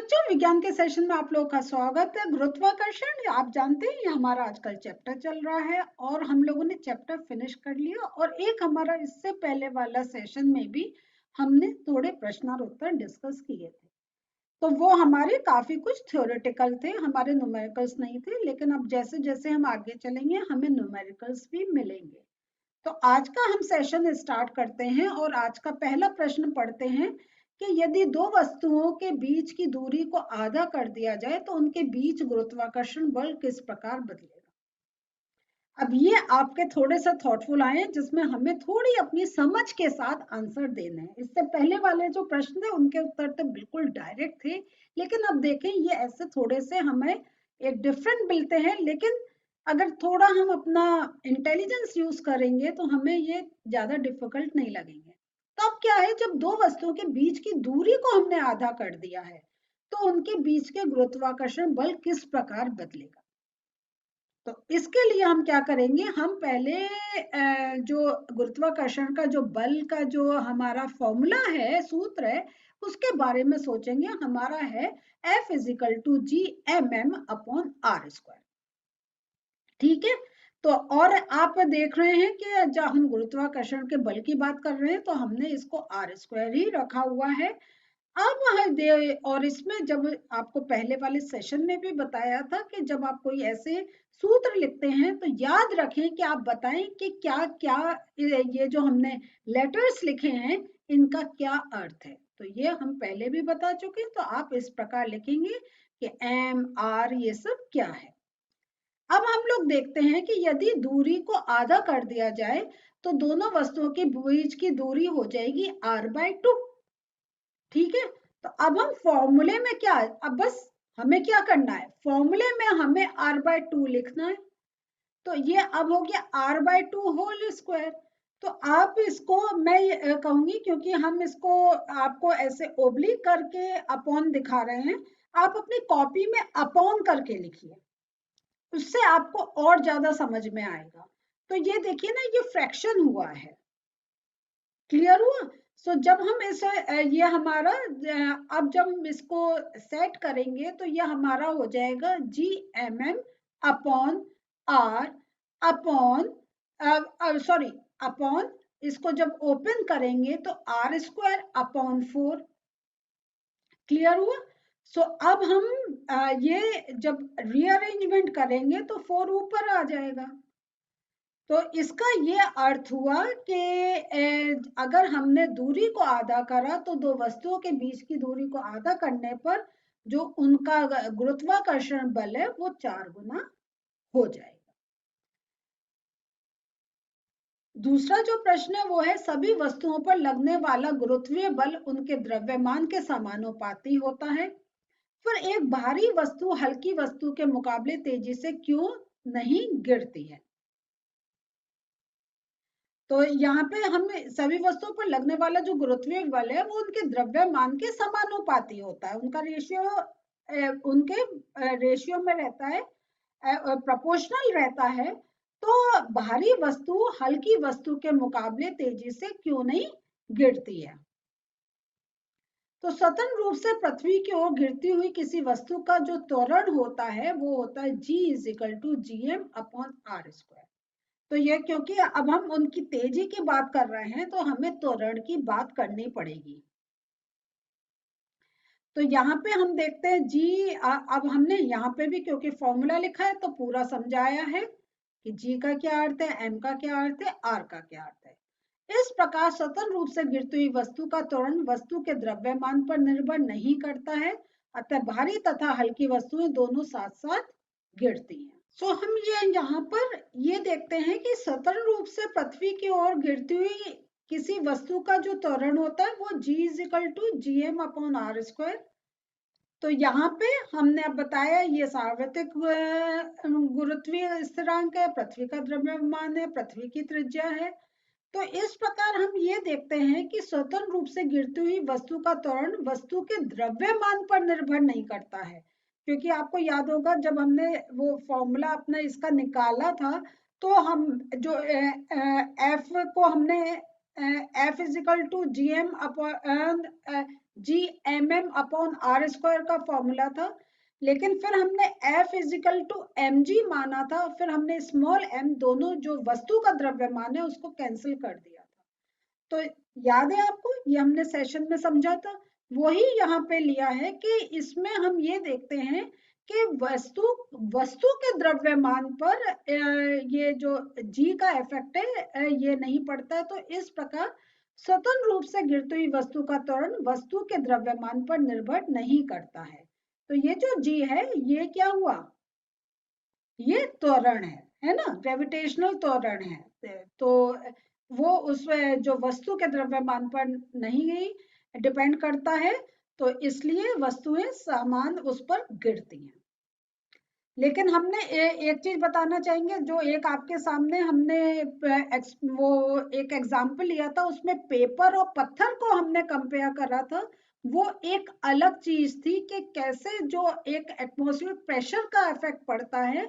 बच्चों, विज्ञान के सेशन में आप लोगों का स्वागत है। गुरुत्वाकर्षण, आप जानते हैं ये हमारा आजकल चैप्टर चल रहा है और हम लोगों ने चैप्टर फिनिश कर लिया। और एक हमारा इससे पहले वाला सेशन में भी हमने थोड़े प्रश्न और उत्तर डिस्कस किए थे, तो वो हमारे काफी कुछ थ्योरेटिकल थे, हमारे न्यूमेरिकल्स नहीं थे। लेकिन अब जैसे जैसे हम आगे चलेंगे हमें न्यूमेरिकल्स भी मिलेंगे। तो आज का हम सेशन स्टार्ट करते हैं और आज का पहला प्रश्न पढ़ते हैं कि यदि दो वस्तुओं के बीच की दूरी को आधा कर दिया जाए तो उनके बीच गुरुत्वाकर्षण बल किस प्रकार बदलेगा। अब ये आपके थोड़े से थॉटफुल आए हैं, जिसमें हमें थोड़ी अपनी समझ के साथ आंसर देने हैं। इससे पहले वाले जो प्रश्न थे उनके उत्तर तो बिल्कुल डायरेक्ट थे, लेकिन अब देखें ये ऐसे थोड़े से हमें एक डिफरेंट मिलते हैं। लेकिन अगर थोड़ा हम अपना इंटेलिजेंस यूज करेंगे तो हमें ये ज्यादा डिफिकल्ट नहीं लगेंगे। तो अब क्या है, जब दो वस्तुओं के बीच की दूरी को हमने आधा कर दिया है तो उनके बीच के गुरुत्वाकर्षण बल किस प्रकार बदलेगा। तो इसके लिए हम क्या करेंगे, हम पहले जो गुरुत्वाकर्षण का जो बल का जो हमारा फॉर्मूला है, सूत्र है, उसके बारे में सोचेंगे। हमारा है F = G/m/r²। ठीक है, तो और आप देख रहे हैं कि जब हम गुरुत्वाकर्षण के बल की बात कर रहे हैं तो हमने इसको r² ही रखा हुआ है। अब और इसमें जब आपको पहले वाले सेशन में भी बताया था कि जब आप कोई ऐसे सूत्र लिखते हैं तो याद रखें कि आप बताएं कि क्या क्या ये जो हमने लेटर्स लिखे हैं इनका क्या अर्थ है। तो ये हम पहले भी बता चुके हैं, तो आप इस प्रकार लिखेंगे कि m r ये सब क्या है। अब हम लोग देखते हैं कि यदि दूरी को आधा कर दिया जाए तो दोनों वस्तुओं के बीच की दूरी हो जाएगी r/2। ठीक है, तो अब हम फॉर्मूले में क्या, अब बस हमें क्या करना है, फॉर्मूले में हमें r/2 लिखना है। तो ये अब हो गया r/2 होल स्क्वायर। तो आप इसको मैं कहूंगी, क्योंकि हम इसको आपको ऐसे ओब्लिक करके अपॉन दिखा रहे हैं, आप अपनी कॉपी में अपॉन करके लिखिए, उससे आपको और ज्यादा समझ में आएगा। तो ये देखिए ना, ये फ्रैक्शन हुआ है, क्लियर हुआ। सो जब हम इसे ये हमारा अब जब हम इसको सेट करेंगे तो ये हमारा हो जाएगा G/m/r अपॉन सॉरी अपॉन, इसको जब ओपन करेंगे तो r²/4। क्लियर हुआ। सो अब हम ये जब रीअरेंजमेंट करेंगे तो 4 ऊपर आ जाएगा। तो इसका ये अर्थ हुआ कि अगर हमने दूरी को आधा करा तो दो वस्तुओं के बीच की दूरी को आधा करने पर जो उनका गुरुत्वाकर्षण बल है वो 4 गुना हो जाएगा। दूसरा जो प्रश्न है वो है, सभी वस्तुओं पर लगने वाला गुरुत्वीय बल उनके द्रव्यमान के समानुपाती होता है, फिर एक भारी वस्तु हल्की वस्तु के मुकाबले तेजी से क्यों नहीं गिरती है। तो यहाँ पे हम सभी वस्तुओं पर लगने वाला जो गुरुत्वीय बल है वो उनके द्रव्यमान के समानुपाती होता है, उनका रेशियो उनके रेशियो में रहता है, प्रोपोर्शनल रहता है। तो भारी वस्तु हल्की वस्तु के मुकाबले तेजी से क्यों नहीं गिरती है। तो स्वतंत्र रूप से पृथ्वी की ओर गिरती हुई किसी वस्तु का जो त्वरण होता है वो होता है G = Gm/r²। तो ये क्योंकि अब हम उनकी तेजी की बात कर रहे हैं तो हमें त्वरण की बात करनी पड़ेगी। तो यहाँ पे हम देखते हैं जी, अब हमने यहाँ पे भी क्योंकि फॉर्मूला लिखा है तो पूरा समझाया है कि जी का क्या अर्थ है, एम का क्या अर्थ है, आर का क्या अर्थ है। इस प्रकार स्वतंत्र रूप से गिरती हुई वस्तु का त्वरण वस्तु के द्रव्यमान पर निर्भर नहीं करता है, अतः भारी तथा हल्की वस्तुएं दोनों साथ साथ गिरती हैं। सो हम ये यहाँ पर ये देखते हैं कि स्वतंत्र रूप से पृथ्वी की ओर गिरती हुई किसी वस्तु का जो त्वरण होता है वो G = Gm/r²। तो यहाँ पे हमने अब बताया ये सार्वत्रिक गुरुत्वीय स्थिरांक है, पृथ्वी का द्रव्यमान है, पृथ्वी की त्रिज्या है। तो इस प्रकार हम ये देखते हैं कि स्वतंत्र रूप से गिरती हुई वस्तु का त्वरण वस्तु के द्रव्यमान पर निर्भर नहीं करता है, क्योंकि आपको याद होगा जब हमने वो फॉर्मूला अपना इसका निकाला था तो हम जो F को हमने F = Gm G M M upon R square का फॉर्मूला था, लेकिन फिर हमने F equal to M G माना था, फिर हमने स्मॉल m दोनों जो वस्तु का द्रव्यमान है उसको कैंसिल कर दिया था। तो याद है आपको, ये हमने सेशन में समझा था, वही यहाँ पे लिया है कि इसमें हम ये देखते हैं कि वस्तु वस्तु के द्रव्यमान पर ये जो जी का इफेक्ट है ये नहीं पड़ता है। तो इस प्रकार स्वतंत्र रूप से गिरती हुई वस्तु का त्वरण वस्तु के द्रव्यमान पर निर्भर नहीं करता है। तो ये जो जी है ये क्या हुआ, ये त्वरण है ना, ग्रेविटेशनल त्वरण है। तो वो उस जो वस्तु के द्रव्यमान पर नहीं डिपेंड करता है, तो इसलिए वस्तुएं समान उस पर गिरती हैं। लेकिन हमने एक चीज बताना चाहेंगे, जो एक आपके सामने हमने वो एक एग्जाम्पल लिया था, उसमें पेपर और पत्थर को हमने कंपेयर करा था। वो एक अलग चीज थी कि कैसे जो एक एटमॉस्फेयर प्रेशर का इफेक्ट पड़ता है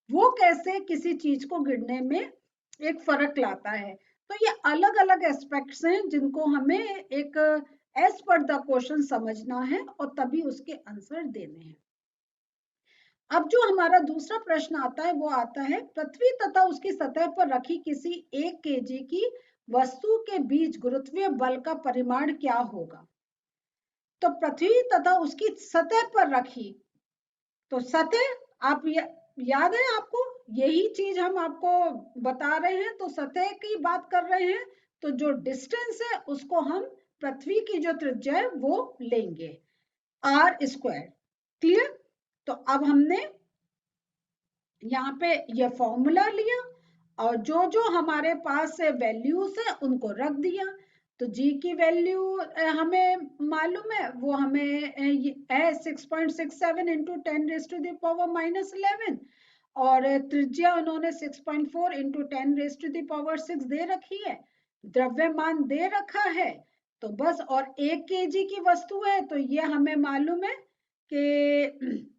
वो कैसे किसी चीज को गिरने में एक फर्क लाता है। तो ये अलग अलग एस्पेक्ट्स हैं जिनको हमें एक एज पर द क्वेश्चन समझना है और तभी उसके आंसर देने हैं। अब जो हमारा दूसरा प्रश्न आता है वो आता है, पृथ्वी तथा उसकी सतह पर रखी किसी 1 kg की वस्तु के बीच गुरुत्वीय बल का परिमाण क्या होगा। तो पृथ्वी तथा उसकी सतह पर रखी, तो सतह आप याद है आपको, यही चीज हम आपको बता रहे हैं, तो सतह की बात कर रहे हैं। तो जो डिस्टेंस है उसको हम पृथ्वी की जो त्रिज्या है वो लेंगे आर स्क्वायर। क्लियर। तो अब हमने यहाँ पे ये फॉर्मूला लिया और जो जो हमारे पास वैल्यूज है उनको रख दिया। तो जी की वैल्यू हमें मालूम है, वो हमें है 6.67 इंटू 10⁻⁻11 और त्रिज्या उन्होंने 6.4 इंटू 10⁻6 दे रखी है, द्रव्यमान दे रखा है। तो बस, और 1 kg की वस्तु है तो ये हमें मालूम है कि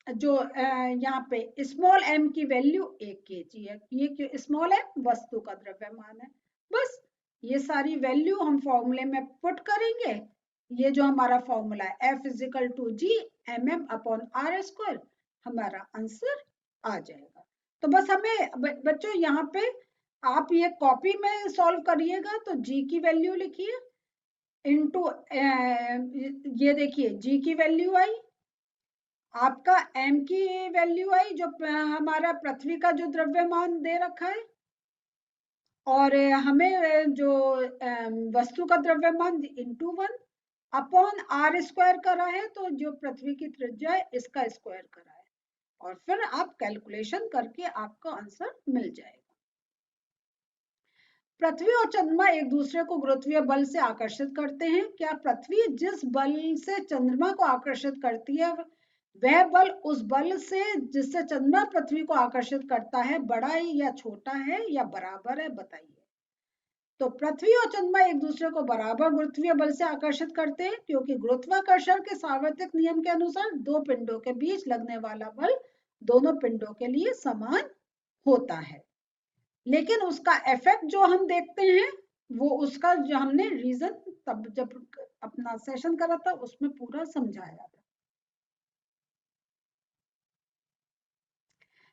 जो यहाँ पे स्मॉल m की वैल्यू 1 kg है, ये स्मॉल m वस्तु का द्रव्यमान है। बस ये सारी वैल्यू हम फॉर्मूले में पुट करेंगे, ये जो हमारा फॉर्मूला है F equal to G M M upon R square, हमारा आंसर आ जाएगा। तो बस हमें बच्चों यहाँ पे आप ये कॉपी में सॉल्व करिएगा, तो जी की वैल्यू लिखिए इनटू ये देखिए जी की वैल्यू आई, आपका m की वैल्यू आई जो हमारा पृथ्वी का जो द्रव्यमान दे रखा है, और हमें जो वस्तु का द्रव्यमान इंटू 1 अपॉन आर स्क्वायर करा है, तो जो पृथ्वी की त्रिज्या है इसका स्क्वायर करा है, और फिर आप कैलकुलेशन करके आपका आंसर मिल जाएगा। पृथ्वी और चंद्रमा एक दूसरे को गुरुत्वीय बल से आकर्षित करते हैं। क्या पृथ्वी जिस बल से चंद्रमा को आकर्षित करती है वह बल उस बल से जिससे चंद्रमा पृथ्वी को आकर्षित करता है बड़ा है या छोटा है या बराबर है, बताइए। तो पृथ्वी और चंद्रमा एक दूसरे को बराबर गुरुत्वीय बल से आकर्षित करते हैं, क्योंकि गुरुत्वाकर्षण के सार्वत्रिक नियम के अनुसार दो पिंडों के बीच लगने वाला बल दोनों पिंडों के लिए समान होता है। लेकिन उसका इफेक्ट जो हम देखते हैं वो उसका जो हमने रीजन तब जब अपना सेशन करा था उसमें पूरा समझाया था।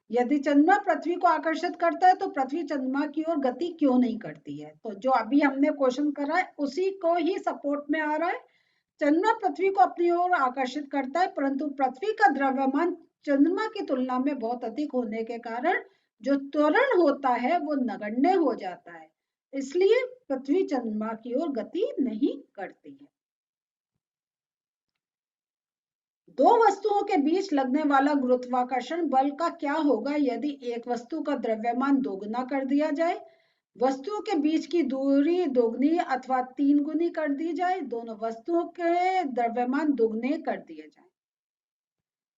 यदि चंद्रमा पृथ्वी को आकर्षित करता है तो पृथ्वी चंद्रमा की ओर गति क्यों नहीं करती है। तो जो अभी हमने क्वेश्चन करा है उसी को ही सपोर्ट में आ रहा है। चंद्रमा पृथ्वी को अपनी ओर आकर्षित करता है, परंतु पृथ्वी का द्रव्यमान चंद्रमा की तुलना में बहुत अधिक होने के कारण जो त्वरण होता है वो नगण्य हो जाता है, इसलिए पृथ्वी चंद्रमा की ओर गति नहीं करती है। दो वस्तुओं के बीच लगने वाला गुरुत्वाकर्षण बल का क्या होगा यदि एक वस्तु का द्रव्यमान दोगुना कर दिया जाए, वस्तुओं के बीच की दूरी दोगुनी अथवा 3 गुनी कर दी जाए, दोनों वस्तुओं के द्रव्यमान दुगने कर दिए जाए।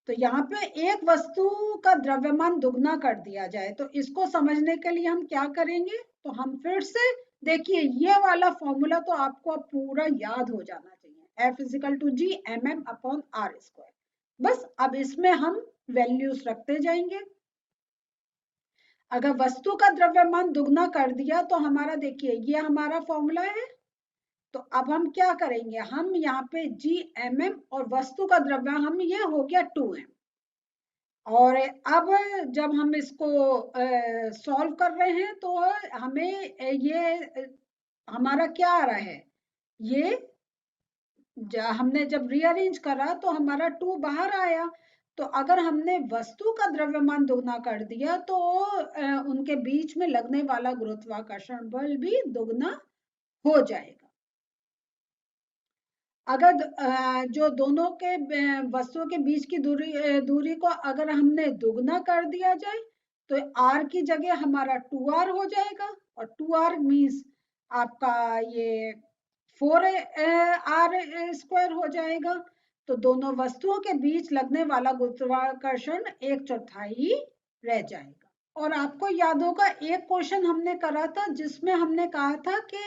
तो यहाँ पे एक वस्तु का द्रव्यमान दुगना कर दिया जाए, तो इसको समझने के लिए हम क्या करेंगे, तो हम फिर से देखिए ये वाला फॉर्मूला तो आपको अब पूरा याद हो जाना चाहिए, F equal to G M M upon R square. बस अब इसमें हम वैल्यूज रखते जाएंगे। अगर वस्तु का द्रव्यमान दुगना कर दिया तो हमारा देखिए ये हमारा फॉर्मूला है, तो अब हम क्या करेंगे, हम यहाँ पे Gmm और वस्तु का द्रव्यमान ये हो गया 2m। और अब जब हम इसको सॉल्व कर रहे हैं तो हमें ये हमारा क्या आ रहा है, ये हमने जब रीअरेंज करा तो हमारा 2 बाहर आया। तो अगर हमने वस्तु का द्रव्यमान दुगना कर दिया तो उनके बीच में लगने वाला गुरुत्वाकर्षण बल भी दुगना हो जाएगा। अगर जो दोनों के वस्तुओं के बीच की दूरी को अगर हमने दुगना कर दिया जाए तो r की जगह हमारा 2r हो जाएगा, और 2r मीन्स आपका ये 4r स्क्वायर हो जाएगा। तो दोनों वस्तुओं के बीच लगने वाला गुरुत्वाकर्षण 1/4 रह जाएगा। और आपको याद होगा एक क्वेश्चन हमने करा था जिसमें हमने कहा था कि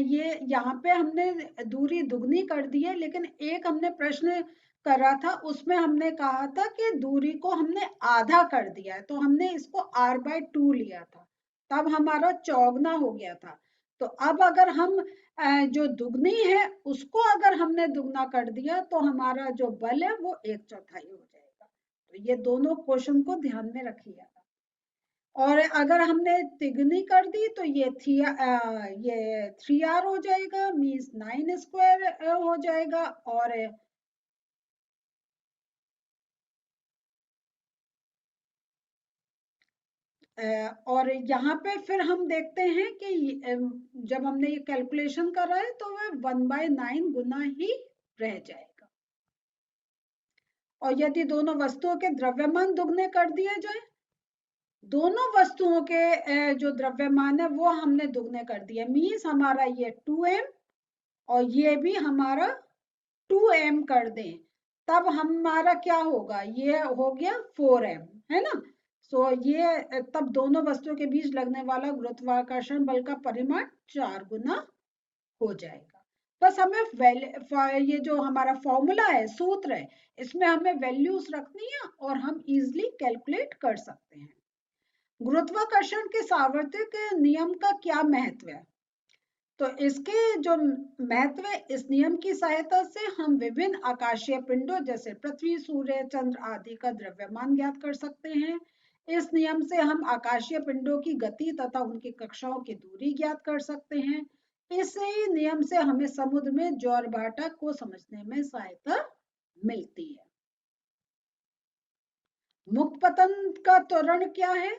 ये यहाँ पे हमने दूरी दुगनी कर दी है, लेकिन एक हमने प्रश्न करा था उसमें हमने कहा था कि दूरी को हमने आधा कर दिया है, तो हमने इसको r/2 लिया था, तब हमारा चौगुना हो गया था। तो अब अगर हम जो दुगनी है उसको अगर हमने दुगना कर दिया तो हमारा जो बल है वो 1/4 हो जाएगा। तो ये दोनों क्वेश्चन को ध्यान में रखिएगा। और अगर हमने तिगुनी कर दी तो ये 3r हो जाएगा, मीन्स 9 स्क्वायर हो जाएगा। और यहाँ पे फिर हम देखते हैं कि जब हमने ये कैलकुलेशन करा है तो वह 1/9 गुना ही रह जाएगा। और यदि दोनों वस्तुओं के द्रव्यमान दुगने कर दिए जाए, दोनों वस्तुओं के जो द्रव्यमान है वो हमने दुगने कर दिए, मीन्स हमारा ये 2m और ये भी हमारा 2m कर दें, तब हमारा क्या होगा, ये हो गया 4m, है ना। सो ये तब दोनों वस्तुओं के बीच लगने वाला गुरुत्वाकर्षण बल का परिमाण 4 गुना हो जाएगा। बस हमें ये जो हमारा फॉर्मूला है, सूत्र है, इसमें हमें वैल्यूज रखनी है और हम इजिली कैलकुलेट कर सकते हैं। गुरुत्वाकर्षण के सार्वत्रिक नियम का क्या महत्व है? तो इसके जो महत्व है, इस नियम की सहायता से हम विभिन्न आकाशीय पिंडों जैसे पृथ्वी, सूर्य, चंद्र आदि का द्रव्यमान ज्ञात कर सकते हैं। इस नियम से हम आकाशीय पिंडों की गति तथा उनकी कक्षाओं की दूरी ज्ञात कर सकते हैं। इसी नियम से हमें समुद्र में ज्वारभाटा को समझने में सहायता मिलती है। मुक्त पतन का त्वरण क्या है?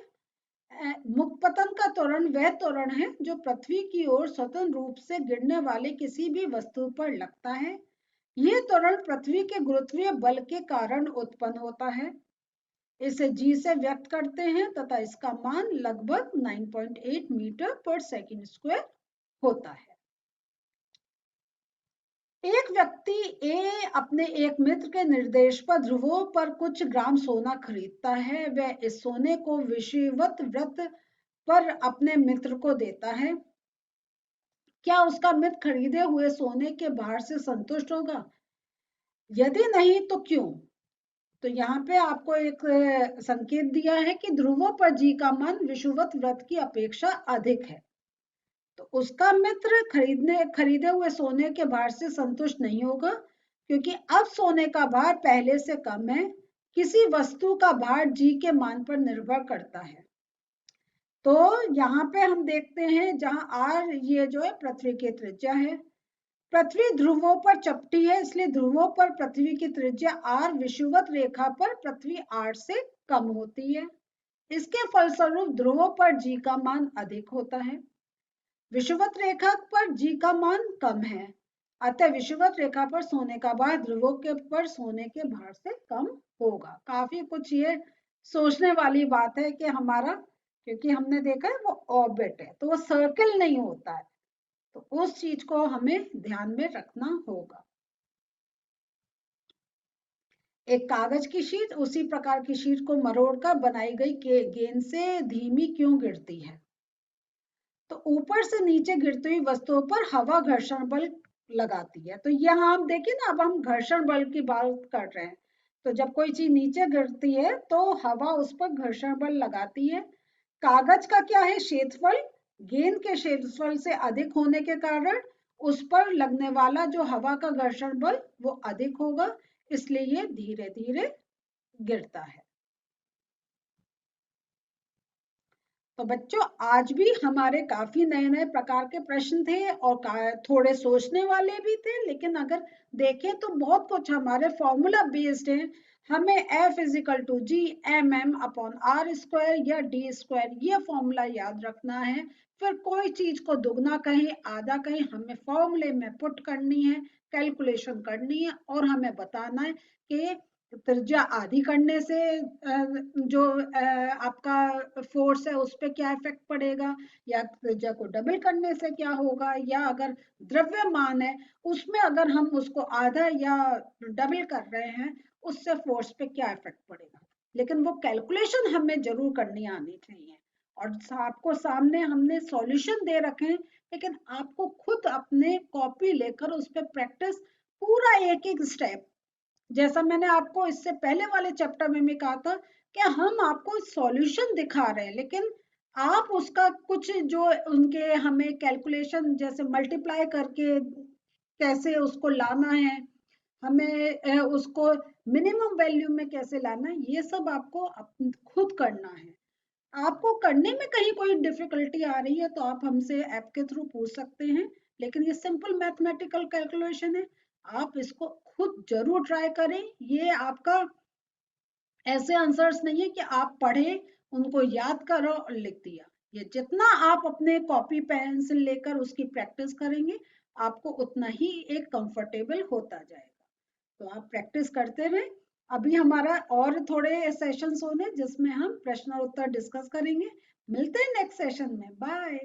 मुक्त पतन का त्वरण वह त्वरण है जो पृथ्वी की ओर स्वतंत्र रूप से गिरने वाले किसी भी वस्तु पर लगता है। यह त्वरण पृथ्वी के गुरुत्वीय बल के कारण उत्पन्न होता है। इसे g से व्यक्त करते हैं तथा इसका मान लगभग 9.8 मीटर पर सेकंड स्क्वायर होता है। एक व्यक्ति ए अपने एक मित्र के निर्देश पर ध्रुवों पर कुछ ग्राम सोना खरीदता है। वह इस सोने को विषुवत व्रत पर अपने मित्र को देता है। क्या उसका मित्र खरीदे हुए सोने के भार से संतुष्ट होगा? यदि नहीं तो क्यों? तो यहाँ पे आपको एक संकेत दिया है कि ध्रुवों पर जी का मान विषुवत व्रत की अपेक्षा अधिक है, तो उसका मित्र खरीदे हुए सोने के भार से संतुष्ट नहीं होगा, क्योंकि अब सोने का भार पहले से कम है। किसी वस्तु का भार जी के मान पर निर्भर करता है। तो यहाँ पे हम देखते हैं जहां आर ये जो है पृथ्वी की त्रिज्या है, पृथ्वी ध्रुवों पर चपटी है, इसलिए ध्रुवों पर पृथ्वी की त्रिज्या आर विषुवत रेखा पर पृथ्वी आर से कम होती है। इसके फलस्वरूप ध्रुवों पर जी का मान अधिक होता है, विषुवत रेखा पर जी का मान कम है। अतः विषुवत रेखा पर सोने का भार ध्रुवों के पर सोने के भार से कम होगा। काफी कुछ ये सोचने वाली बात है कि हमारा, क्योंकि हमने देखा है वो ऑर्बिट है तो वो सर्कल नहीं होता है, तो उस चीज को हमें ध्यान में रखना होगा। एक कागज की शीट उसी प्रकार की शीट को मरोड़कर बनाई गई गेंद से धीमी क्यों गिरती है? तो ऊपर से नीचे गिरती हुई वस्तुओं पर हवा घर्षण बल लगाती है। तो यहाँ आप देखिए ना, अब हम घर्षण बल की बात कर रहे हैं। तो जब कोई चीज नीचे गिरती है तो हवा उस पर घर्षण बल लगाती है। कागज का क्या है, क्षेत्रफल गेंद के क्षेत्रफल से अधिक होने के कारण उस पर लगने वाला जो हवा का घर्षण बल वो अधिक होगा, इसलिए ये धीरे धीरे गिरता है। तो बच्चों आज भी हमारे काफी नए नए प्रकार के प्रश्न थे और थोड़े सोचने वाले भी थे, लेकिन अगर देखें तो बहुत कुछ हमारे फॉर्मूला बेस्ड है। हमें F equal to G M M upon R square या डी स्क्वायर ये फॉर्मूला याद रखना है। फिर कोई चीज को दुगना कहीं आधा कहीं हमें फॉर्मूले में पुट करनी है, कैलकुलेशन करनी है और हमें बताना है कि त्रिज्या आधी करने से जो आपका फोर्स है उस पर क्या इफेक्ट पड़ेगा, या त्रिज्या को डबल करने से क्या होगा, या अगर द्रव्यमान है उसमें अगर हम उसको आधा या डबल कर रहे हैं उससे फोर्स पे क्या इफेक्ट पड़ेगा। लेकिन वो कैलकुलेशन हमें जरूर करनी आनी चाहिए। और आपको सामने हमने सॉल्यूशन दे रखे हैं, लेकिन आपको खुद अपने कॉपी लेकर उस पर प्रैक्टिस पूरा एक एक स्टेप, जैसा मैंने आपको इससे पहले वाले चैप्टर में भी कहा था कि हम आपको सॉल्यूशन दिखा रहे हैं, लेकिन आप उसका कुछ जो उनके हमें कैलकुलेशन जैसे मल्टीप्लाई करके कैसे उसको लाना है, हमें उसको मिनिमम वैल्यू में कैसे लाना है, ये सब आपको खुद करना है। आपको करने में कहीं कोई डिफिकल्टी आ रही है तो आप हमसे ऐप के थ्रू पूछ सकते हैं, लेकिन ये सिंपल मैथमेटिकल कैलकुलेशन है, आप इसको खुद जरूर ट्राई करें। ये आपका ऐसे आंसर्स नहीं है कि आप पढ़े उनको याद करो और लिख दिया। ये जितना आप अपने कॉपी पेंसिल लेकर उसकी प्रैक्टिस करेंगे आपको उतना ही एक कंफर्टेबल होता जाएगा। तो आप प्रैक्टिस करते रहें। अभी हमारा और थोड़े सेशंस होने जिसमें हम प्रश्न और उत्तर डिस्कस करेंगे। मिलते हैं नेक्स्ट सेशन में। बाय।